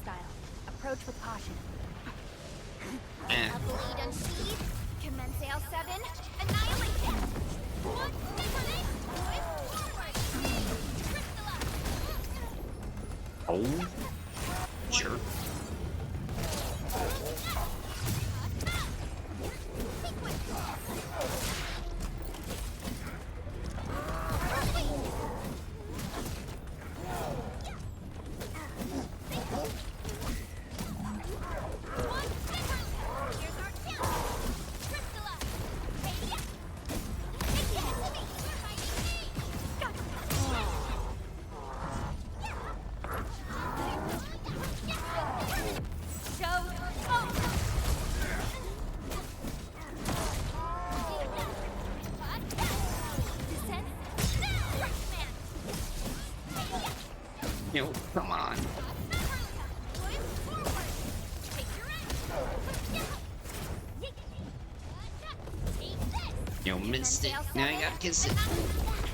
style. Approach with caution. Eh. A blade unsheathed. Commence L7. Annihilation. One, Oh. Sure. Yo, come on. Yo, missed it. Now you gotta kiss it.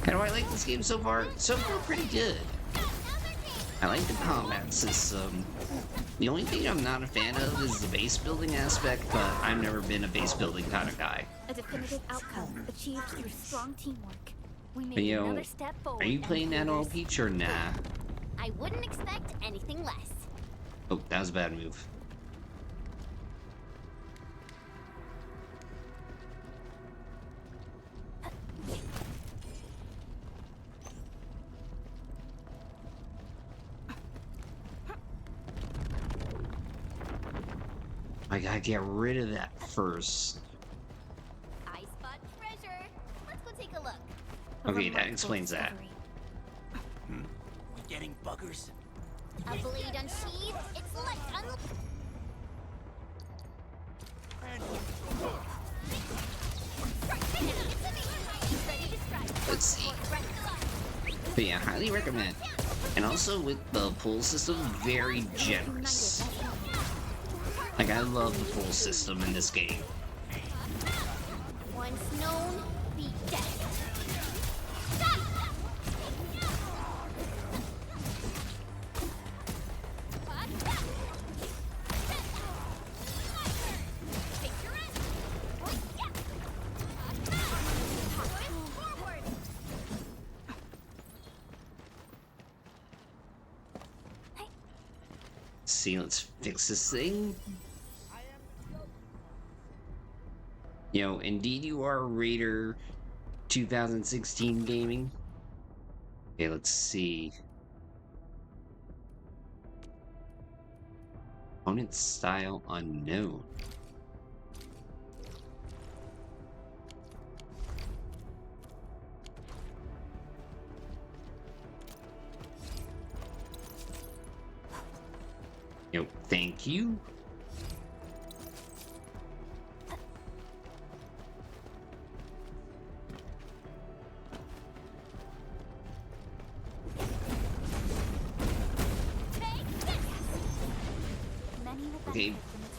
How do I like this game so far? So far, pretty good. I like the combat system. The only thing I'm not a fan of is the base building aspect, but I've never been a base building kind of guy. A definitive outcome achieved through strong teamwork. We made But yo, another step forward. are you playing that on Endfielders. Peach or nah? I wouldn't expect anything less. Oh, that was a bad move. I gotta get rid of that first. I spot treasure. Let's go take a look. Okay, that Remarkable explains that. discovery. We getting buggers? A blade unsheathed. It's light Let's see. But yeah, highly recommend. And also with the pull system, very generous. Like, I love the pull system in this game. Once known, be dead. See, let's fix this thing. Yo, indeed you are Raider 2016 gaming. Okay, let's see. Opponent style unknown. Yo, thank you. Okay,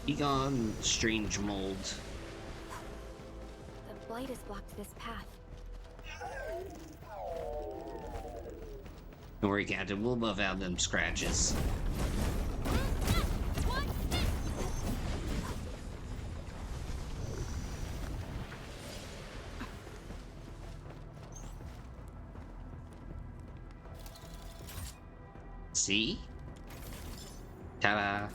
be gone, strange mold. The blight has blocked this path. Don't worry, Captain, we'll buff out them scratches. See? Ta-da!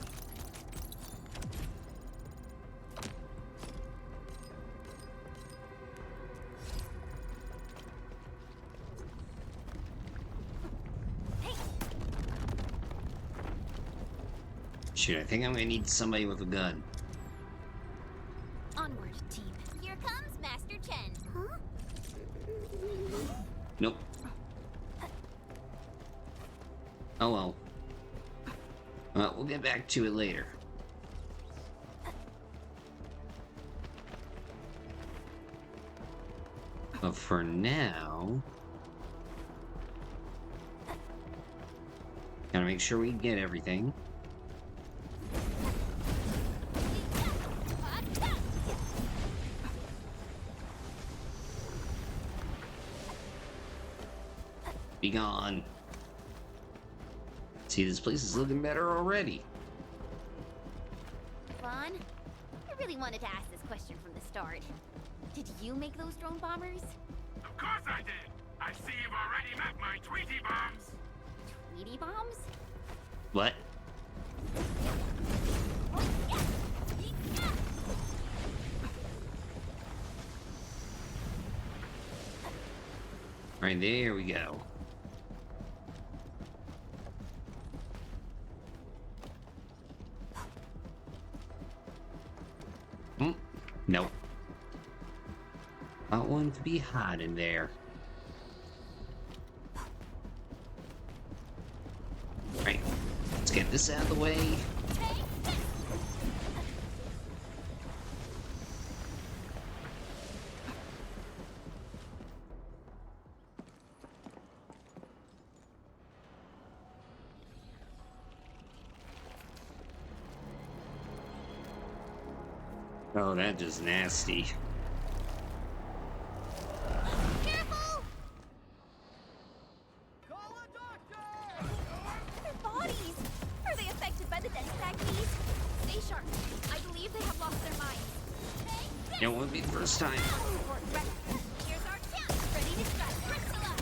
Shoot, I think I'm gonna need somebody with a gun. Onward, team. Here comes Master Chen. Huh? Nope. Oh well. We'll get back to it later. But for now... gotta make sure we get everything. Be gone. See, this place is looking better already. Yvonne. I really wanted to ask this question from the start. Did you make those drone bombers? Of course I did. I see you've already met my Tweety bombs. Tweety bombs? What? Alright, there we go. Nope. Not one to be hot in there. Alright, let's get this out of the way. Oh, that is nasty. Careful! Their bodies! Are they affected by the dense agonies? Stay sharp. I believe they have lost their minds. It won't be the first time. Here's our chance! Ready to strike! Priscilla!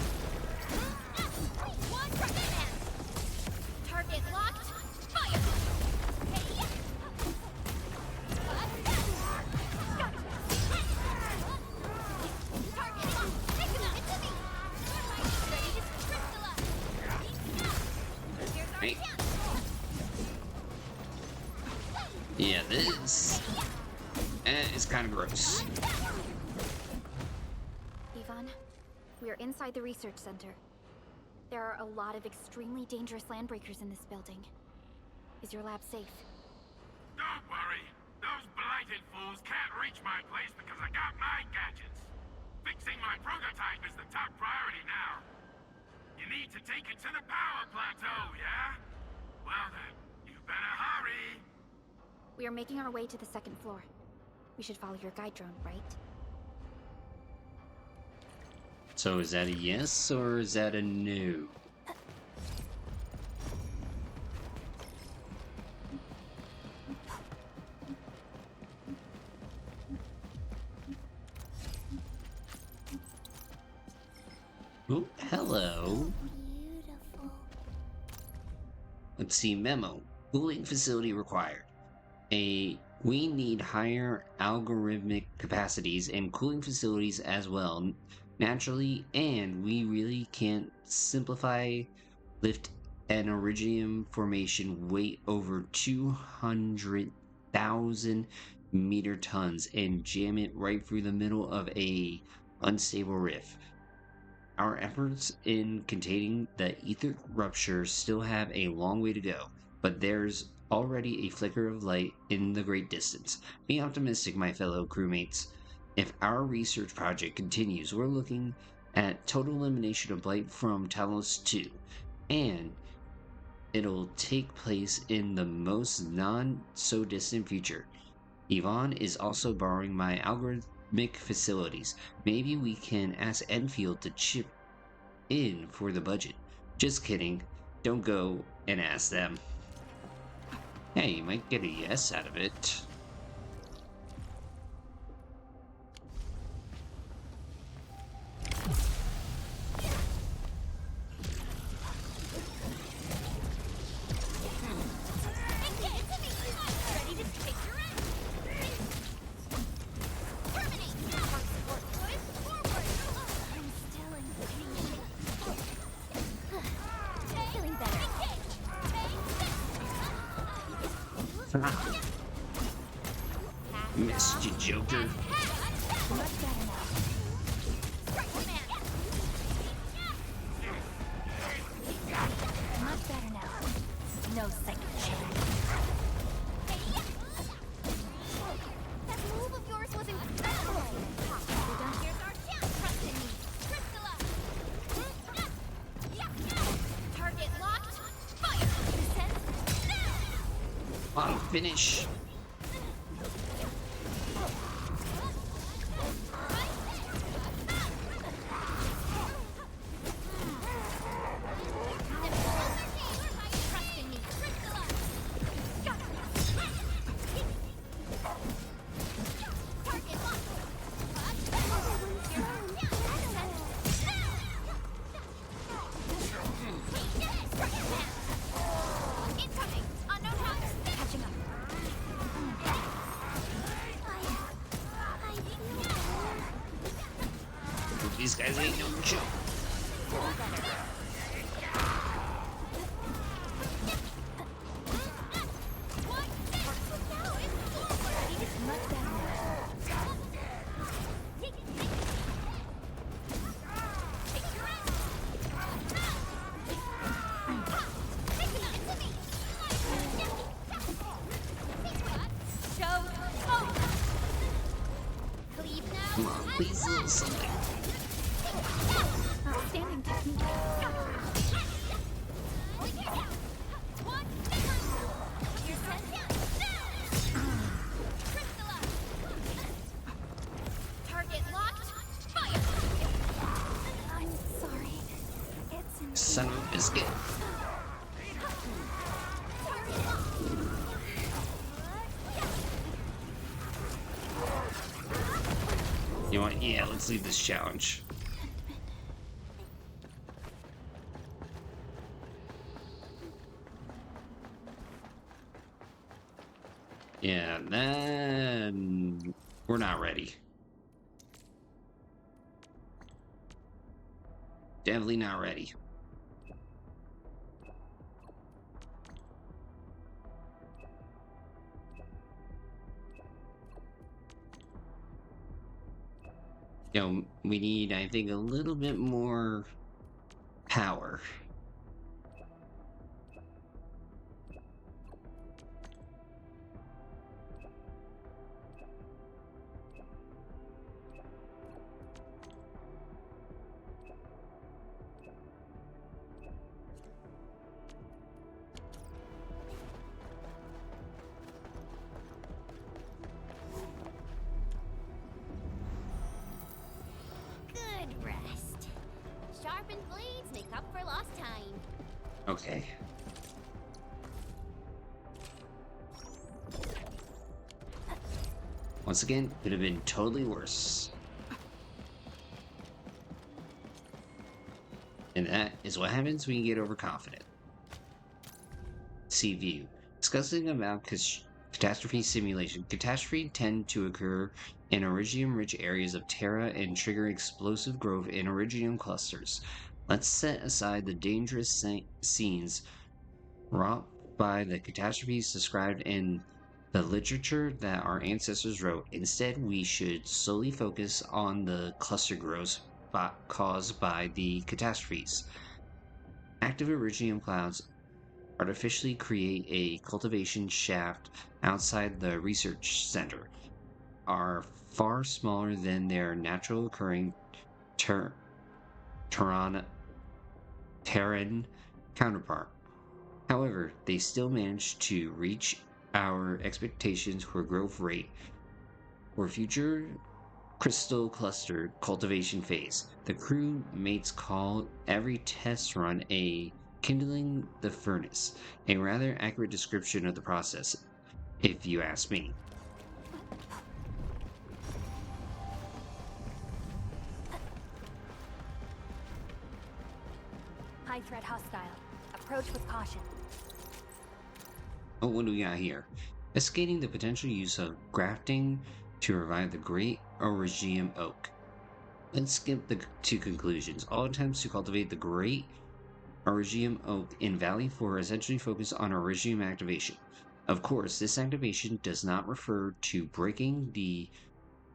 One man! Target locked. Fire! Right. Yeah, this is kind of gross. Yvonne, we are inside the research center. There are a lot of extremely dangerous landbreakers in this building. Is your lab safe? Don't worry. Those blighted fools can't reach my place because I got my gadgets. Fixing my prototype is the top priority now. You need to take it to the power plateau, yeah? Well then, you better hurry. We are making our way to the second floor. We should follow your guide drone, right? So is that a yes or is that a no? Oh, hello. Beautiful. Let's see, memo. Cooling facility required. We need higher algorithmic capacities and cooling facilities as well, naturally, and we really can't simplify lift an iridium formation weight over 200,000 meter tons and jam it right through the middle of a unstable rift. Our efforts in containing the ether rupture still have a long way to go, but there's already a flicker of light in the great distance. Be optimistic, my fellow crewmates. If our research project continues, we're looking at total elimination of blight from Talos-II, and it'll take place in the most non-so-distant future. Yvonne is also borrowing my algorithmic facilities. Maybe we can ask Endfield to chip in for the budget. Just kidding. Don't go and ask them. Hey, you might get a yes out of it. Missed you, Joker. Much better now. No second chance. That move of yours was incredible! Here's our chance! Trust in me! Priscilla! Target locked. Fire! On finish. These guys ain't no joke. Come on, please, a little something. Outstanding technique. Target locked. Fire. I'm sorry. It's in Son of a biscuit. You know what? Yeah, let's leave this challenge. Yeah, then we're not ready. Definitely not ready. You know, we need, I think, a little bit more power. Good rest. Sharpened blades make up for lost time. Okay. Once again, could have been totally worse. And that is what happens when you get overconfident. See view. Discussing about catastrophe simulation. Catastrophes tend to occur in iridium-rich areas of Terra and trigger explosive growth in iridium clusters. Let's set aside the dangerous scenes wrought by the catastrophes described in the literature that our ancestors wrote. Instead, we should solely focus on the cluster growth caused by the catastrophes. Active iridium clouds artificially create a cultivation shaft outside the research center, are far smaller than their natural occurring Terran counterpart. However, they still manage to reach our expectations for growth rate for future crystal cluster cultivation phase. The crew mates call every test run a kindling the furnace, a rather accurate description of the process, if you ask me. High threat hostile. Approach with caution. Oh, what do we got here? Investigating the potential use of grafting to revive the great Iridium oak. Let's skip the two conclusions. All attempts to cultivate the great Iridium oak in Valley 4 essentially focus on Iridium activation. Of course, this activation does not refer to breaking the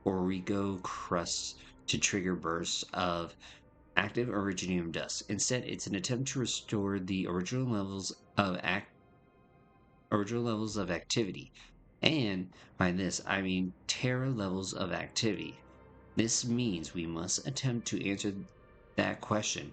Origo crust to trigger bursts of active Iridium dust. Instead, it's an attempt to restore the original levels of activity. And by this, I mean Terra levels of activity. This means we must attempt to answer that question.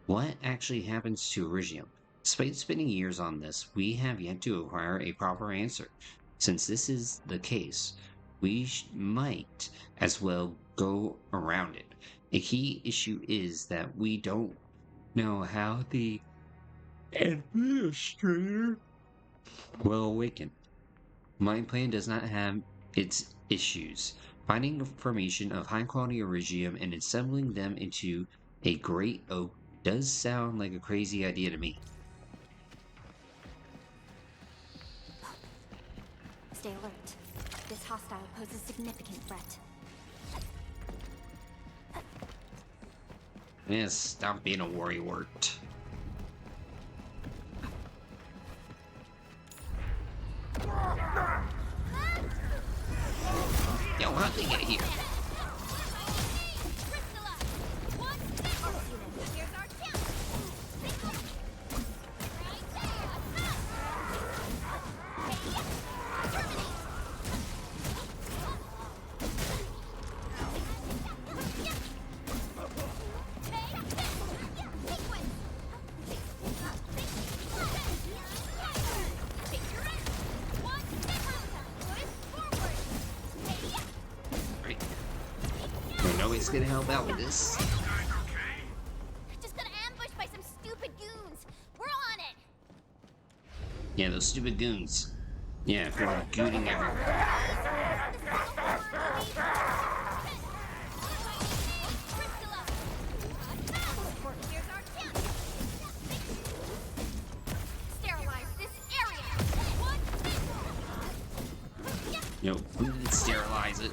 What actually happens to Iridium? Despite spending years on this, we have yet to acquire a proper answer. Since this is the case, we might as well go around it. A key issue is that we don't know how the Endministrator will awaken. My plan does not have its issues. Finding information of high-quality Iridium and assembling them into a great oak does sound like a crazy idea to me. Stay alert. This hostile poses significant threat. Yeah, stop being a worrywart. Yo, how'd they get here? Right. So nobody's gonna help out with this. Just got ambushed by some stupid goons. We're on it. Yeah, those stupid goons. Yeah, they're gooning everywhere. Sterilize this area. Yo, who did sterilize it?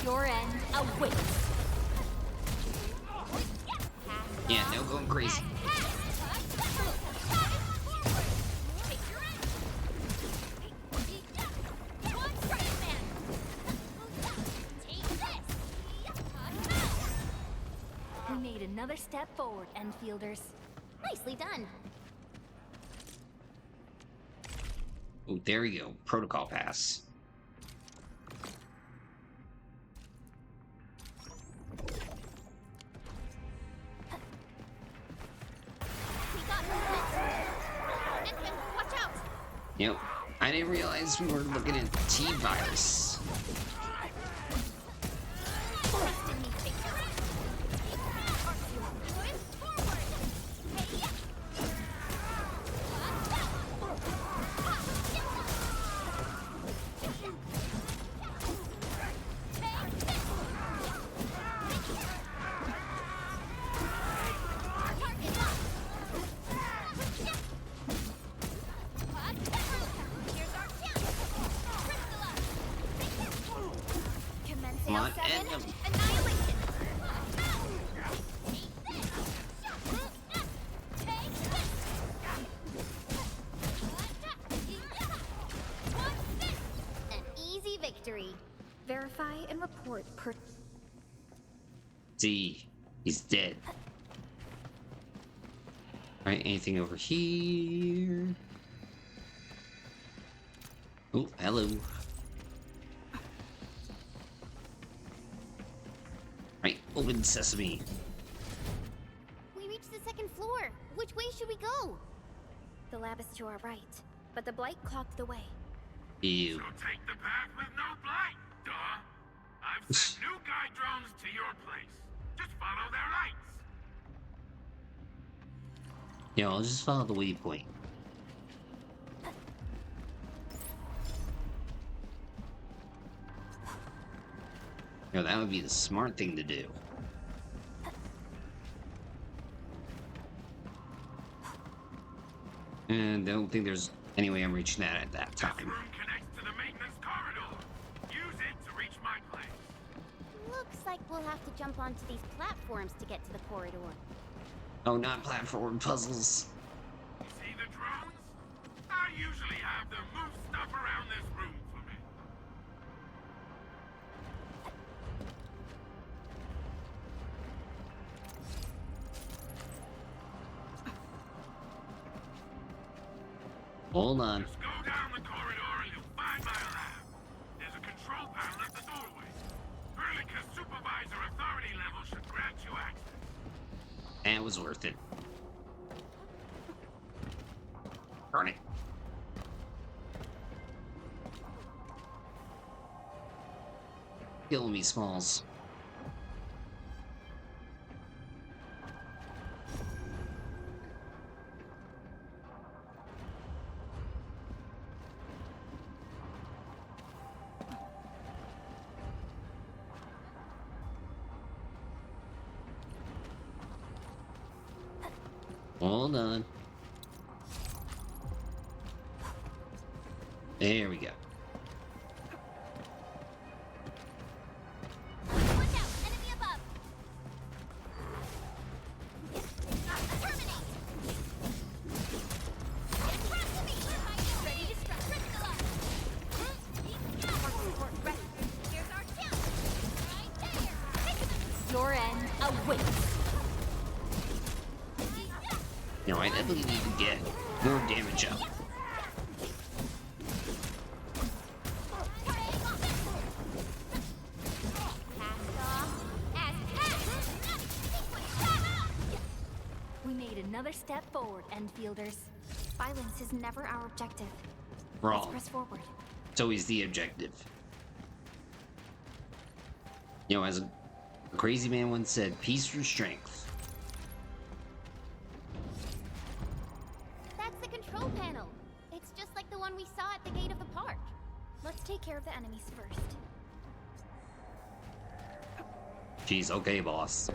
Your end awaits. Yeah, no going crazy. We made another step forward, Enfielders. Nicely done. Oh, there we go. Protocol pass. We got movement. Endman, watch out. Yep. I didn't realize we were looking at T-virus. Trust in me, Victor. Forward. Come on, end them. Annihilation. An easy victory. Verify and report per... See, he's dead. Alright, anything over here? Oh, hello. Right, open sesame. We reached the second floor. Which way should we go? The lab is to our right, but the blight clogged the way. Ew. So take the path with no blight, duh. I've sent new guide drones to your place. Just follow their lights. Yeah, I'll just follow the waypoint. Yeah, that would be the smart thing to do. And I don't think there's any way I'm reaching that at that This time. room connects to the maintenance corridor. Use it to reach my place. Looks like we'll have to jump onto these platforms to get to the corridor. Oh, not platform puzzles. See the drones? I usually have them move stuff around this room for me. Hold on. Just go down the corridor and you'll find my lab. There's a control panel at the doorway. Verlica's supervisor authority level should grant you access. And it was worth it. Darn it. Killing me, Smalls. Hold on. There we go. awaits. You know, I definitely need to get more damage up. We made another step forward, Endfielders. Violence is never our objective. Let's Wrong. press forward. It's always the objective. You know, as a crazy man once said, peace through strength. That's the control panel. It's just like the one we saw at the gate of the park. Let's take care of the enemies first. Jeez, okay, boss.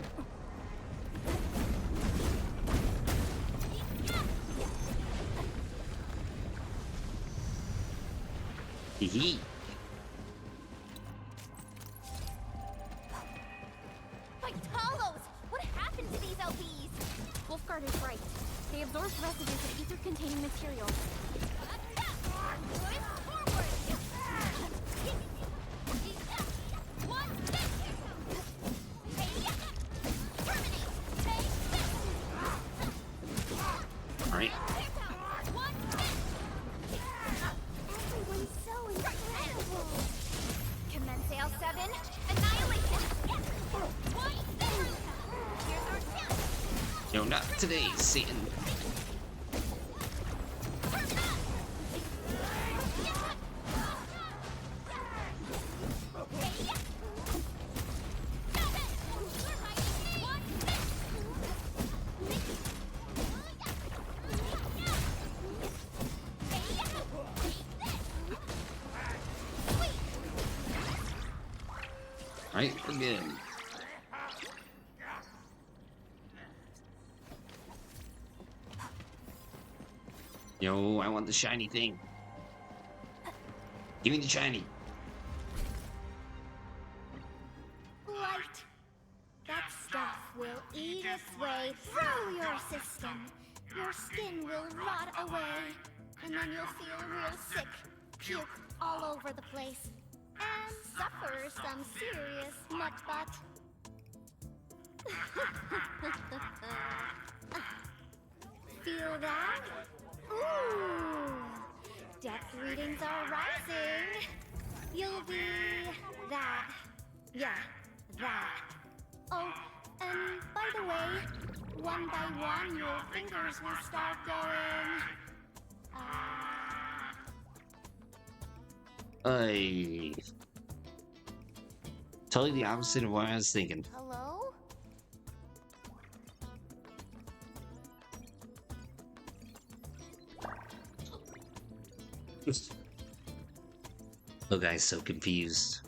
Hee. By Talos! What happened to these LPs? Wolfguard is right. They absorbed residues of ether-containing materials. Alright. Everyone's so incredible! Commence L7, annihilation! Here's our chance! No, not today, Satan. Alright, we're good. Yo, I want the shiny thing. Give me the shiny. Light. That stuff will eat its way through your system. Your skin will rot away. And then you'll feel real sick. Puke all over the place. And suffer some serious mutt butt. Feel that? Ooh! Depth readings are rising. You'll be that. Yeah, that. Oh, and by the way, one by one your fingers will start going. Totally the opposite of what I was thinking. Hello? The guy's so confused.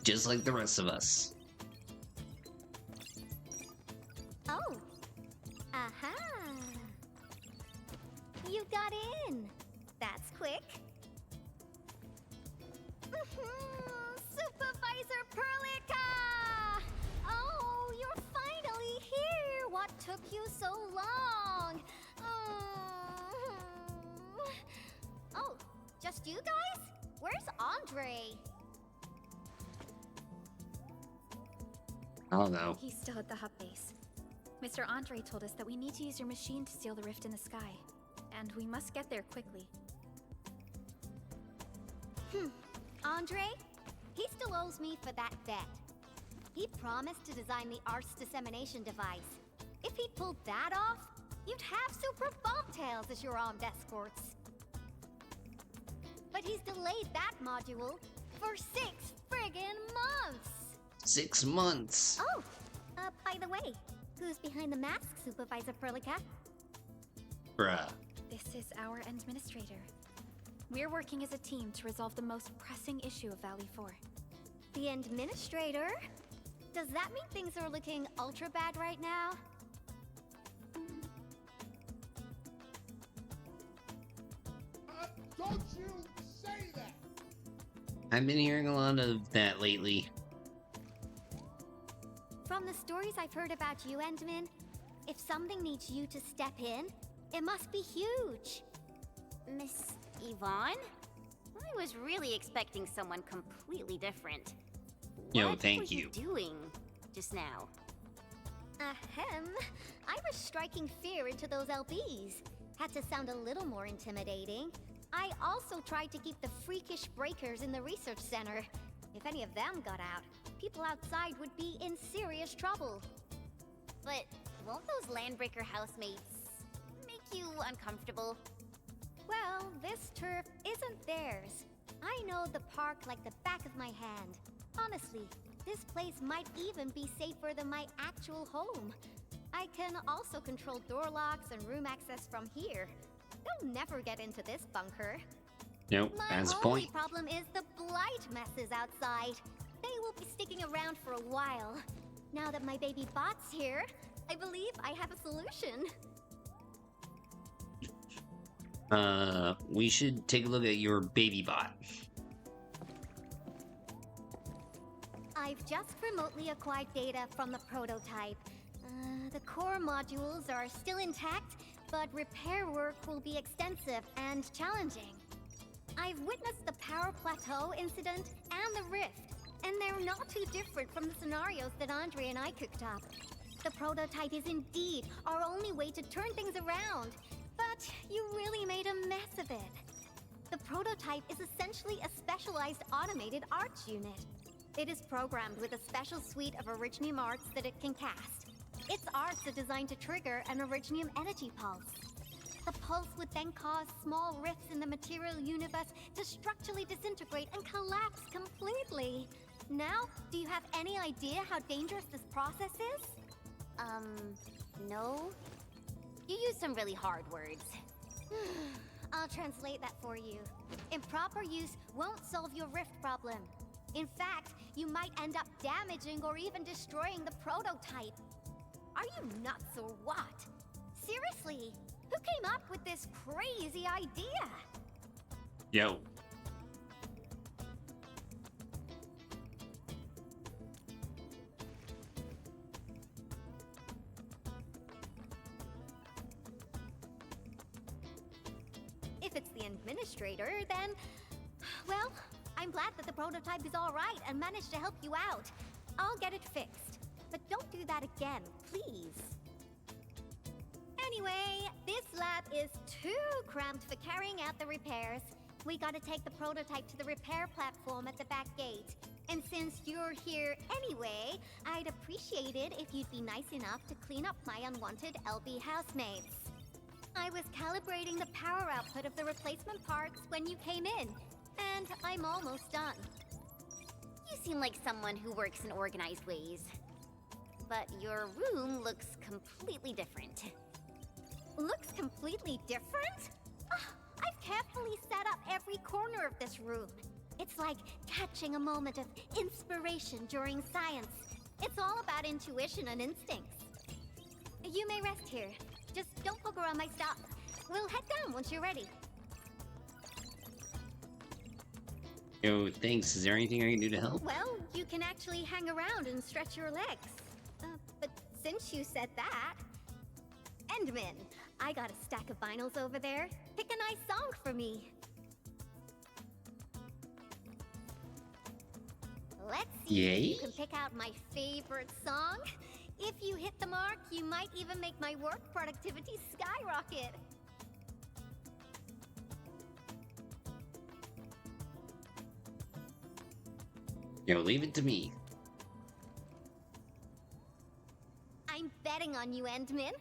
Just like the rest of us. Oh. Aha. You got in. That's quick. Supervisor Perlica! Oh, you're finally here. What took you so long? Oh, just you guys? Where's Andre? I don't know. He's still at the hub base. Mr. Andre told us that we need to use your machine to seal the rift in the sky. And we must get there quickly. Andre? He still owes me for that bet. He promised to design the Art's dissemination device. If he'd pulled that off, you'd have super bobtails as your armed escorts. But he's delayed that module for 6 friggin' months! 6 months. Oh, by the way, who's behind the mask, Supervisor Perlica? Bruh. This is our Endministrator. We're working as a team to resolve the most pressing issue of Valley 4. The Endministrator? Does that mean things are looking ultra bad right now? Don't you say that! I've been hearing a lot of that lately. From the stories I've heard about you, Endman, if something needs you to step in, it must be huge. Miss Yvonne? I was really expecting someone completely different. Yo, What thank were you. Doing? just now. Ahem. I was striking fear into those LBs. Had to sound a little more intimidating. I also tried to keep the freakish breakers in the research center. If any of them got out, people outside would be in serious trouble. But won't those Landbreaker housemates make you uncomfortable? Well, this turf isn't theirs. I know the park like the back of my hand. Honestly, this place might even be safer than my actual home. I can also control door locks and room access from here. They'll never get into this bunker. Nope, My that's the only point. problem is the blight messes outside. They will be sticking around for a while. Now that my baby bot's here, I believe I have a solution. We should take a look at your baby bot. I've just remotely acquired data from the prototype. The core modules are still intact, but repair work will be extensive and challenging. I've witnessed the power plateau incident and the rift, and they're not too different from the scenarios that Andre and I cooked up. The prototype is indeed our only way to turn things around, but you really made a mess of it. The prototype is essentially a specialized automated arts unit. It is programmed with a special suite of Originium arts that it can cast. Its arts are designed to trigger an Originium energy pulse. The pulse would then cause small rifts in the material universe to structurally disintegrate and collapse completely. Now, do you have any idea how dangerous this process is? No. You use some really hard words. I'll translate that for you. Improper use won't solve your rift problem. In fact, you might end up damaging or even destroying the prototype. Are you nuts or what? Seriously, who came up with this crazy idea? Yo. If it's the Endministrator, then... Well, I'm glad that the prototype is all right and managed to help you out. I'll get it fixed. But don't do that again, please. Anyway, this lab is too cramped for carrying out the repairs. We gotta take the prototype to the repair platform at the back gate. And since you're here anyway, I'd appreciate it if you'd be nice enough to clean up my unwanted LB housemates. I was calibrating the power output of the replacement parts when you came in, and I'm almost done. You seem like someone who works in organized ways. But your room looks completely different. Looks completely different? I've carefully set up every corner of this room. It's like catching a moment of inspiration during science. It's all about intuition and instincts. You may rest here. Just don't poke around my stuff. We'll head down once you're ready. Yo, thanks. Is there anything I can do to help? Well, you can actually hang around and stretch your legs. But since you said that... Endman, I got a stack of vinyls over there. Pick a nice song for me. Let's see if you can pick out my favorite song. If you hit the mark, you might even make my work productivity skyrocket. Yo, leave it to me. I'm betting on you, Endman.